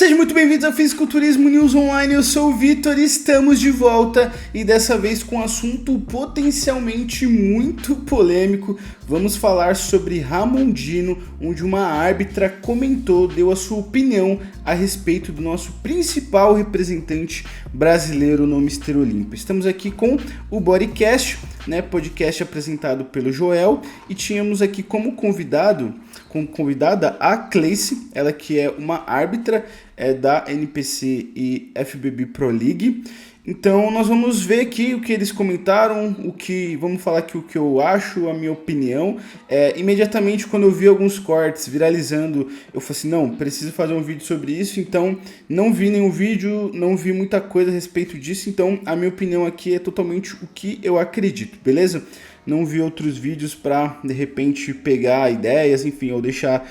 Sejam muito bem-vindos ao Fisiculturismo News Online, eu sou o Vitor e estamos de volta e dessa vez com um assunto potencialmente muito polêmico. Vamos falar sobre Ramondino, onde uma árbitra comentou, deu a sua opinião a respeito do nosso principal representante brasileiro no Mr. Olímpia. Estamos aqui com o Bodycast, podcast apresentado pelo Joel, e tínhamos aqui como convidada a Cleice, ela que é uma árbitra da NPC e FBB Pro League. Então nós vamos ver aqui o que eles comentaram, vamos falar aqui o que eu acho, a minha opinião. Imediatamente quando eu vi alguns cortes viralizando, eu falei assim, não, preciso fazer um vídeo sobre isso, então não vi nenhum vídeo, não vi muita coisa a respeito disso, então a minha opinião aqui é totalmente o que eu acredito, beleza? Não vi outros vídeos para de repente pegar ideias, enfim, ou deixar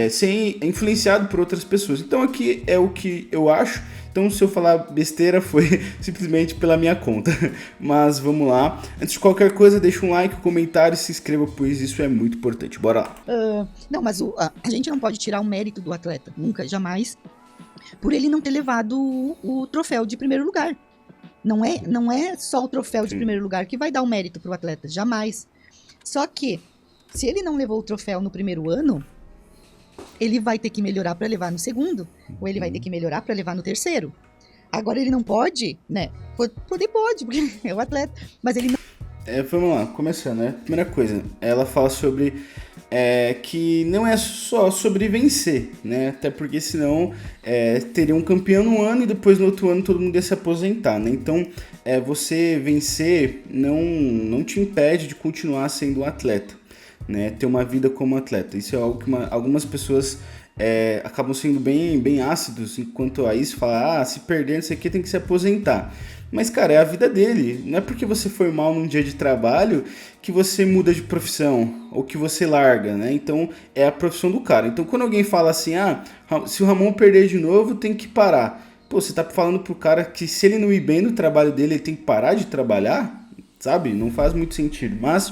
ser influenciado por outras pessoas. Então aqui é o que eu acho. Então se eu falar besteira foi simplesmente pela minha conta. Mas vamos lá. Antes de qualquer coisa, deixa um like, um comentário e se inscreva, pois isso é muito importante. Bora lá. Não, mas a gente não pode tirar o mérito do atleta, nunca, jamais, por ele não ter levado o troféu de primeiro lugar. Não é só o troféu de primeiro lugar que vai dar o mérito para o atleta, jamais. Só que, se ele não levou o troféu no primeiro ano, ele vai ter que melhorar para levar no segundo, ou ele vai ter que melhorar para levar no terceiro. Agora ele não pode, né? Poder pode, porque é o atleta, mas ele não... Vamos lá, começando, né? Primeira coisa, ela fala sobre que não é só sobre vencer, né? Até porque senão teria um campeão no ano e depois no outro ano todo mundo ia se aposentar, né? Então, você vencer não te impede de continuar sendo um atleta, né? Ter uma vida como atleta. Isso é algo que algumas pessoas acabam sendo bem ácidos enquanto a isso, falar, se perder, não sei o que, tem que se aposentar. Mas, cara, é a vida dele. Não é porque você foi mal num dia de trabalho que você muda de profissão ou que você larga, né? Então, é a profissão do cara. Então, quando alguém fala assim, se o Ramon perder de novo, tem que parar. Pô, você tá falando pro cara que se ele não ir bem no trabalho dele, ele tem que parar de trabalhar? Sabe? Não faz muito sentido. Mas,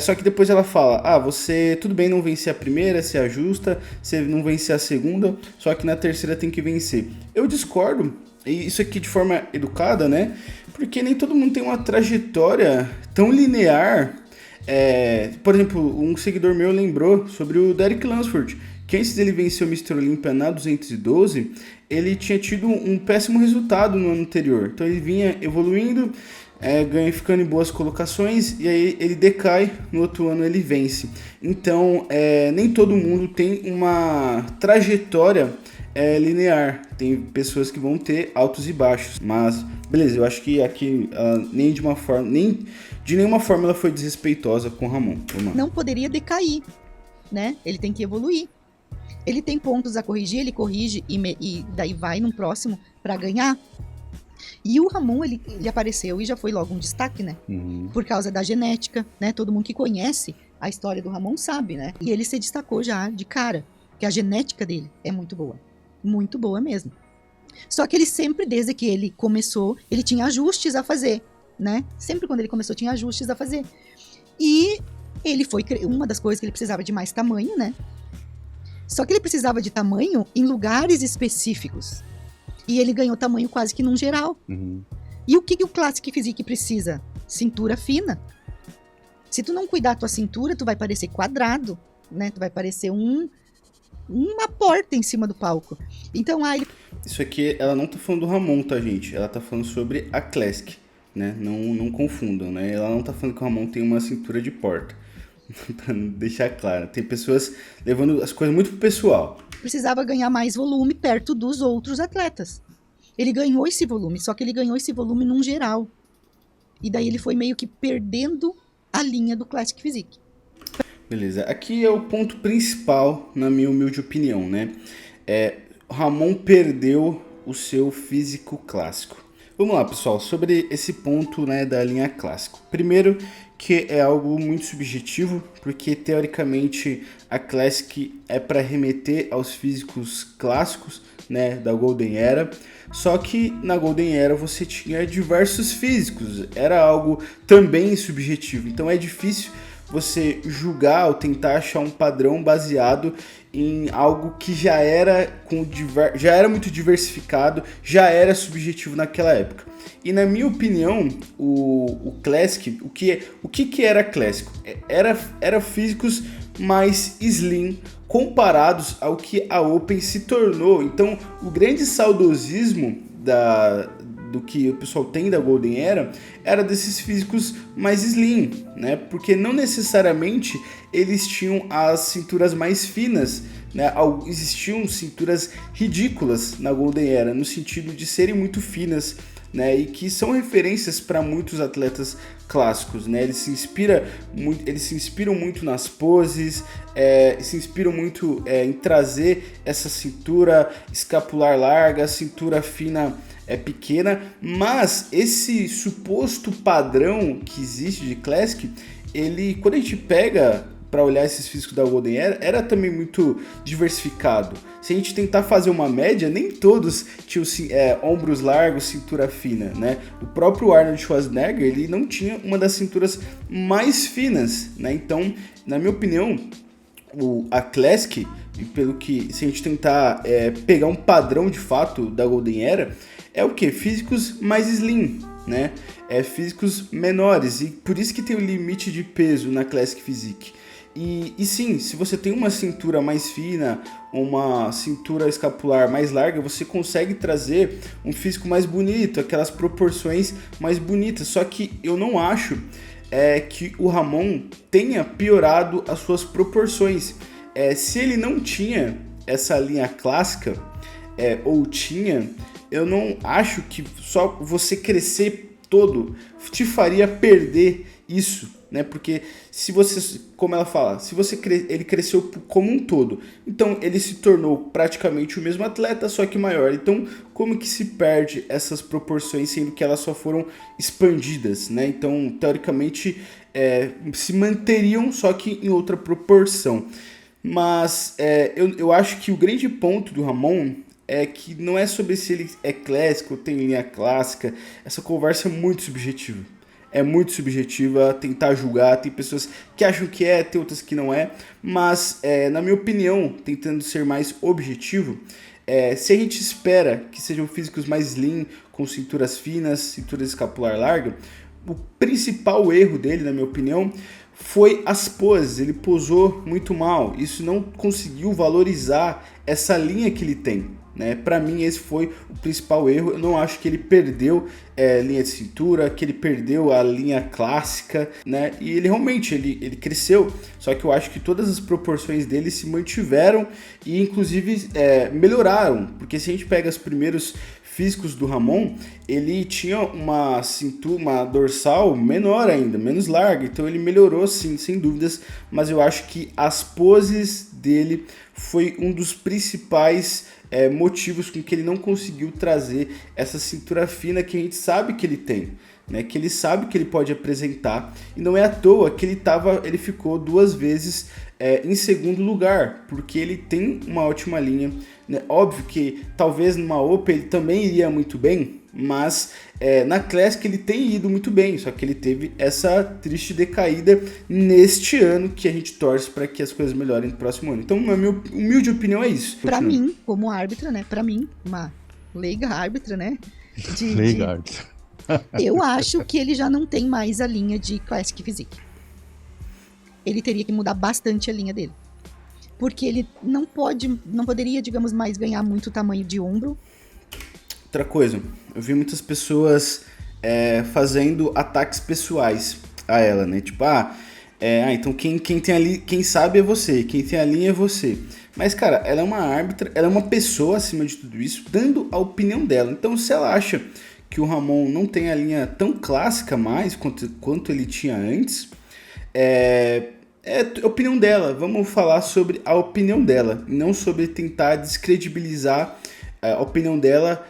só que depois ela fala, você, tudo bem não vencer a primeira, se ajusta, você não vencer a segunda, só que na terceira tem que vencer. Eu discordo. E isso aqui de forma educada, né? Porque nem todo mundo tem uma trajetória tão linear. Por exemplo, um seguidor meu lembrou sobre o Derek Lunsford, que antes dele vencer o Mr. Olympia na 212, ele tinha tido um péssimo resultado no ano anterior. Então ele vinha evoluindo, ficando em boas colocações, e aí ele decai, no outro ano ele vence. Então, nem todo mundo tem uma trajetória linear, tem pessoas que vão ter altos e baixos, mas beleza, eu acho que aqui nem de nenhuma forma ela foi desrespeitosa com o Ramon. Não poderia decair, né? Ele tem que evoluir. Ele tem pontos a corrigir, ele corrige e daí vai num próximo para ganhar. E o Ramon, ele apareceu e já foi logo um destaque, né? Por causa da genética, né? Todo mundo que conhece a história do Ramon sabe, né? E ele se destacou já de cara, que a genética dele é muito boa. Muito boa mesmo. Só que ele sempre, desde que ele começou, ele tinha ajustes a fazer, né? Sempre quando ele começou, tinha ajustes a fazer. E ele uma das coisas que ele precisava de mais tamanho, né? Só que ele precisava de tamanho em lugares específicos. E ele ganhou tamanho quase que num geral. E o que o Classic Physique precisa? Cintura fina. Se tu não cuidar da tua cintura, tu vai parecer quadrado, né? Tu vai parecer uma porta em cima do palco. Então, Isso aqui, ela não tá falando do Ramon, tá, gente? Ela tá falando sobre a Classic, né? Não confundam, né? Ela não tá falando que o Ramon tem uma cintura de porta. Pra deixar claro. Tem pessoas levando as coisas muito pro pessoal. Precisava ganhar mais volume perto dos outros atletas. Ele ganhou esse volume, só que ele ganhou esse volume num geral. E daí ele foi meio que perdendo a linha do Classic Physique. Beleza, aqui é o ponto principal, na minha humilde opinião, né? Ramon perdeu o seu físico clássico. Vamos lá, pessoal, sobre esse ponto, né, da linha clássico. Primeiro, que é algo muito subjetivo, porque teoricamente a Classic é para remeter aos físicos clássicos, né, da Golden Era. Só que na Golden Era você tinha diversos físicos, era algo também subjetivo. Então é difícil você julgar ou tentar achar um padrão baseado em algo que já era muito diversificado, já era subjetivo naquela época. E na minha opinião, o Classic, o que era clássico? Era físicos mais slim comparados ao que a Open se tornou. Então, o grande saudosismo do que o pessoal tem da Golden era desses físicos mais slim, né? Porque não necessariamente eles tinham as cinturas mais finas, né? Existiam cinturas ridículas na Golden Era, no sentido de serem muito finas, né? E que são referências para muitos atletas clássicos, né? Eles se inspiram muito nas poses, se inspiram muito em trazer essa cintura escapular larga, cintura fina pequena, mas esse suposto padrão que existe de Classic, quando a gente pega para olhar esses físicos da Golden era também muito diversificado. Se a gente tentar fazer uma média, nem todos tinham ombros largos, cintura fina, né? O próprio Arnold Schwarzenegger, ele não tinha uma das cinturas mais finas, né? Então, na minha opinião, a Classic, se a gente tentar pegar um padrão de fato da Golden Era, é o que? Físicos mais slim, né? Físicos menores, e por isso que tem o limite de peso na Classic Physique. E sim, se você tem uma cintura mais fina, uma cintura escapular mais larga, você consegue trazer um físico mais bonito, aquelas proporções mais bonitas. Só que eu não acho que o Ramon tenha piorado as suas proporções. Se ele não tinha essa linha clássica, ou tinha, eu não acho que só você crescer todo te faria perder isso, né? Porque se você, como ela fala, ele cresceu como um todo, então ele se tornou praticamente o mesmo atleta, só que maior. Então, como que se perde essas proporções, sendo que elas só foram expandidas, né? Então, teoricamente, se manteriam, só que em outra proporção. Mas eu acho que o grande ponto do Ramon é que não é sobre se ele é clássico ou tem linha clássica. Essa conversa é muito subjetiva. É muito subjetiva tentar julgar. Tem pessoas que acham que tem outras que não é. Mas, na minha opinião, tentando ser mais objetivo, se a gente espera que sejam físicos mais slim, com cinturas finas, cintura escapular larga, o principal erro dele, na minha opinião, foi as poses. Ele posou muito mal. Isso não conseguiu valorizar essa linha que ele tem, né? Para mim esse foi o principal erro. Eu não acho que ele perdeu linha de cintura, que ele perdeu a linha clássica, né? E ele realmente ele cresceu, só que eu acho que todas as proporções dele se mantiveram e inclusive melhoraram, porque se a gente pega os primeiros físicos do Ramon, ele tinha uma cintura, uma dorsal menor ainda, menos larga, então ele melhorou sim, sem dúvidas, mas eu acho que as poses dele foi um dos principais motivos com que ele não conseguiu trazer essa cintura fina que a gente sabe que ele tem, né? Que ele sabe que ele pode apresentar, e não é à toa que ele ficou 2 vezes em segundo lugar, porque ele tem uma ótima linha, né? Óbvio que talvez numa Open ele também iria muito bem, mas na Classic ele tem ido muito bem, só que ele teve essa triste decaída neste ano, que a gente torce para que as coisas melhorem no próximo ano. Então, na minha humilde opinião, é isso. Para mim, como árbitra, né? Para mim, uma leiga árbitra, né? Leiga árbitra. Eu acho que ele já não tem mais a linha de Classic Physique. Ele teria que mudar bastante a linha dele. Porque ele não poderia, digamos, mais ganhar muito tamanho de ombro. Outra coisa, eu vi muitas pessoas fazendo ataques pessoais a ela, né? Tipo, então quem tem ali, quem sabe é você, quem tem a linha é você. Mas, cara, ela é uma árbitra, ela é uma pessoa acima de tudo isso, dando a opinião dela. Então, se ela acha que o Ramon não tem a linha tão clássica mais quanto ele tinha antes, é a opinião dela. Vamos falar sobre a opinião dela, não sobre tentar descredibilizar a opinião dela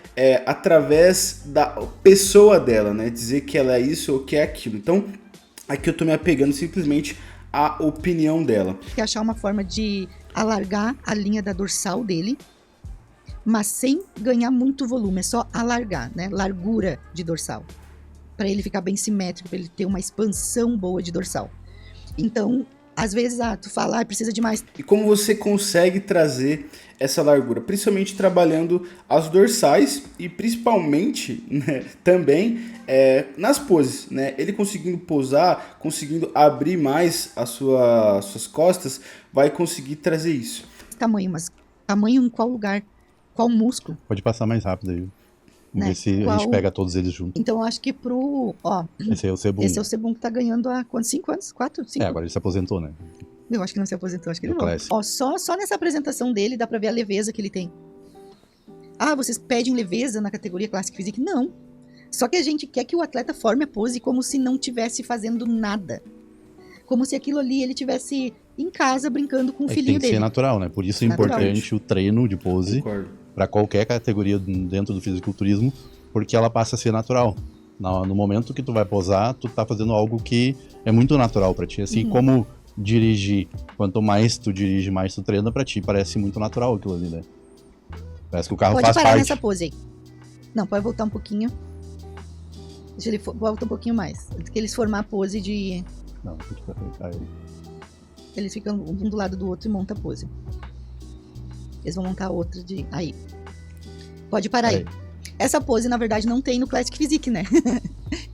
através da pessoa dela, né? Dizer que ela é isso ou que é aquilo. Então, aqui eu tô me apegando simplesmente à opinião dela. Que achar uma forma de alargar a linha da dorsal dele, mas sem ganhar muito volume, é só alargar, né? Largura de dorsal, para ele ficar bem simétrico, para ele ter uma expansão boa de dorsal. Então, às vezes, tu fala, precisa de mais. E como você consegue trazer essa largura? Principalmente trabalhando as dorsais e principalmente, né, também nas poses, né? Ele conseguindo posar, conseguindo abrir mais suas costas, vai conseguir trazer isso. Tamanho, mas tamanho em qual lugar? Qual músculo? Pode passar mais rápido aí. Vamos ver se a gente pega todos eles juntos. Então, eu acho que esse é o Sebum. Esse é o Sebum que tá ganhando há quantos? 5 anos? 4? 5? Agora ele se aposentou, né? Eu acho que não se aposentou, acho que ele não. Só nessa apresentação dele dá pra ver a leveza que ele tem. Vocês pedem leveza na categoria Classic Physique? Não. Só que a gente quer que o atleta forme a pose como se não estivesse fazendo nada. Como se aquilo ali ele tivesse em casa brincando com o filhinho dele. Tem que ser natural, né? Por isso é importante o treino de pose para qualquer categoria dentro do fisiculturismo, porque ela passa a ser natural. No momento que tu vai posar, tu tá fazendo algo que é muito natural para ti. Assim como dirigir. Quanto mais tu dirige, mais tu treina, pra ti parece muito natural aquilo ali, né? Parece que o carro faz parte. Pode parar nessa pose aí. Não, pode voltar um pouquinho. Deixa ele voltar um pouquinho mais. Que eles formar a pose de... Não, tem que pra frente. Eles ficam um do lado do outro e montam a pose. Eles vão montar outra de... Aí. Pode parar aí. Essa pose, na verdade, não tem no Classic Physique, né?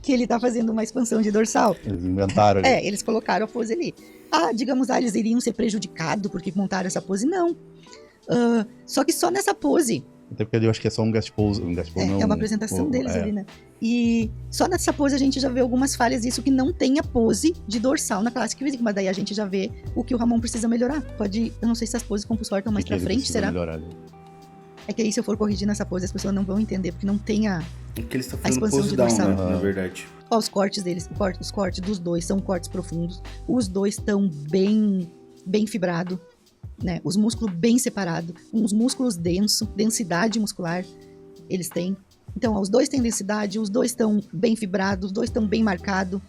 Que ele tá fazendo uma expansão de dorsal. Eles inventaram ali. Eles colocaram a pose ali. Digamos, eles iriam ser prejudicados porque montaram essa pose? Não. Só que só nessa pose... Até porque ali eu acho que é só um guest pose. É uma apresentação deles ali, né? E só nessa pose a gente já vê algumas falhas, isso que não tem a pose de dorsal na Classic Physique, mas daí a gente já vê o que o Ramon precisa melhorar. Eu não sei se as poses compulsórias estão mais pra frente, será? É que aí se eu for corrigir nessa pose as pessoas não vão entender, porque não tem a expansão de dorsal. Né, na verdade. Os cortes deles, os cortes dos dois são cortes profundos, os dois estão bem fibrados. Né, os músculos bem separados, uns músculos densos, densidade muscular eles têm. Então, os dois têm densidade, os dois estão bem fibrados, os dois estão bem marcados.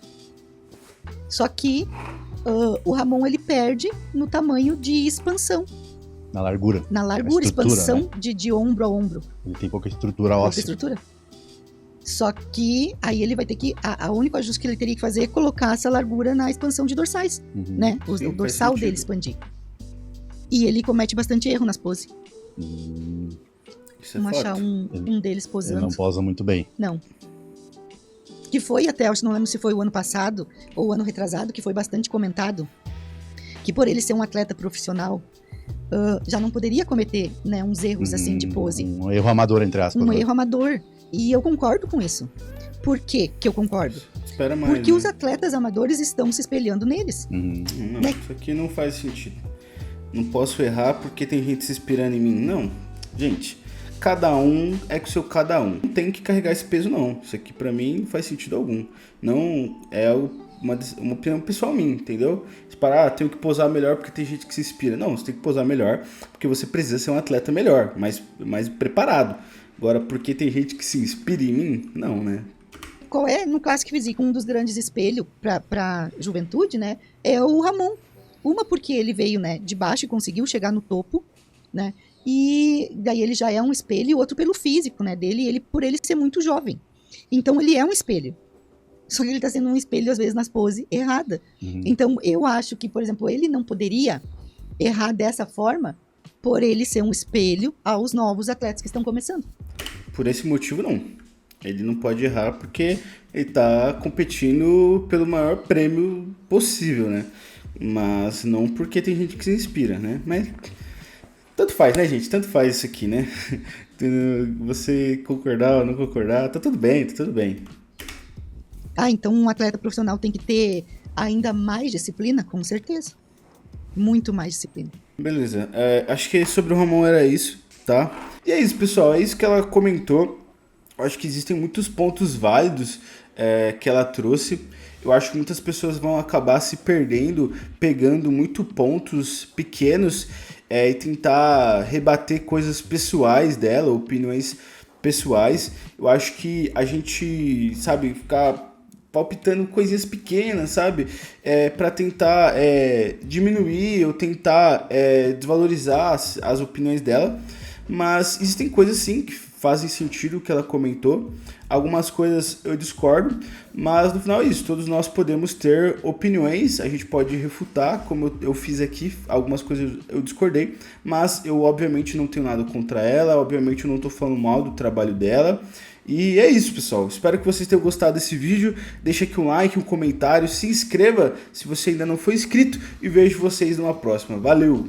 Só que o Ramon ele perde no tamanho de expansão. Na largura. Expansão, né? de ombro a ombro. Ele tem pouca estrutura óssea. Só que aí ele vai ter que... A único ajuste que ele teria que fazer é colocar essa largura na expansão de dorsais. Né? O dorsal dele expandir. E ele comete bastante erro nas poses. Vamos achar um deles posando. Ele não posa muito bem. Não. Que foi até, acho que não lembro se foi o ano passado ou o ano retrasado, que foi bastante comentado. Que por ele ser um atleta profissional, já não poderia cometer, né, uns erros assim de pose. Um erro amador, entre aspas. Erro amador. E eu concordo com isso. Por que eu concordo? Espera mais, porque os atletas amadores estão se espelhando neles. Não, né? Isso aqui não faz sentido. Não posso errar porque tem gente se inspirando em mim. Não, gente, cada um é com o seu cada um. Não tem que carregar esse peso, não. Isso aqui pra mim não faz sentido algum. Não é uma opinião pessoal minha, entendeu? Se parar, tenho que posar melhor porque tem gente que se inspira. Não, você tem que posar melhor porque você precisa ser um atleta melhor, mais preparado. Agora, porque tem gente que se inspira em mim, não, né? Qual é, no Classic Physique, um dos grandes espelhos pra juventude, né? É o Ramon. Uma porque ele veio, né, de baixo e conseguiu chegar no topo, né? E daí ele já é um espelho, e o outro pelo físico, né, dele, por ele ser muito jovem. Então ele é um espelho. Só que ele tá sendo um espelho, às vezes, nas poses errada. Então eu acho que, por exemplo, ele não poderia errar dessa forma por ele ser um espelho aos novos atletas que estão começando. Por esse motivo, não. Ele não pode errar porque ele tá competindo pelo maior prêmio possível, né? Mas não porque tem gente que se inspira, né? Mas tanto faz, né, gente? Tanto faz isso aqui, né? Você concordar ou não concordar, tá tudo bem, tá tudo bem. Então um atleta profissional tem que ter ainda mais disciplina? Com certeza. Muito mais disciplina. Beleza. Acho que sobre o Ramon era isso, tá? E é isso, pessoal. É isso que ela comentou. Acho que existem muitos pontos válidos que ela trouxe. Eu acho que muitas pessoas vão acabar se perdendo, pegando muito pontos pequenos e tentar rebater coisas pessoais dela, opiniões pessoais. Eu acho que a gente, sabe, ficar palpitando coisinhas pequenas, sabe, para tentar diminuir ou tentar desvalorizar as opiniões dela. Mas existem coisas sim que fazem sentido o que ela comentou. Algumas coisas eu discordo, mas no final é isso. Todos nós podemos ter opiniões, a gente pode refutar, como eu fiz aqui, algumas coisas eu discordei, mas eu obviamente não tenho nada contra ela, obviamente eu não estou falando mal do trabalho dela. E é isso, pessoal. Espero que vocês tenham gostado desse vídeo. Deixa aqui um like, um comentário, se inscreva se você ainda não for inscrito e vejo vocês numa próxima. Valeu!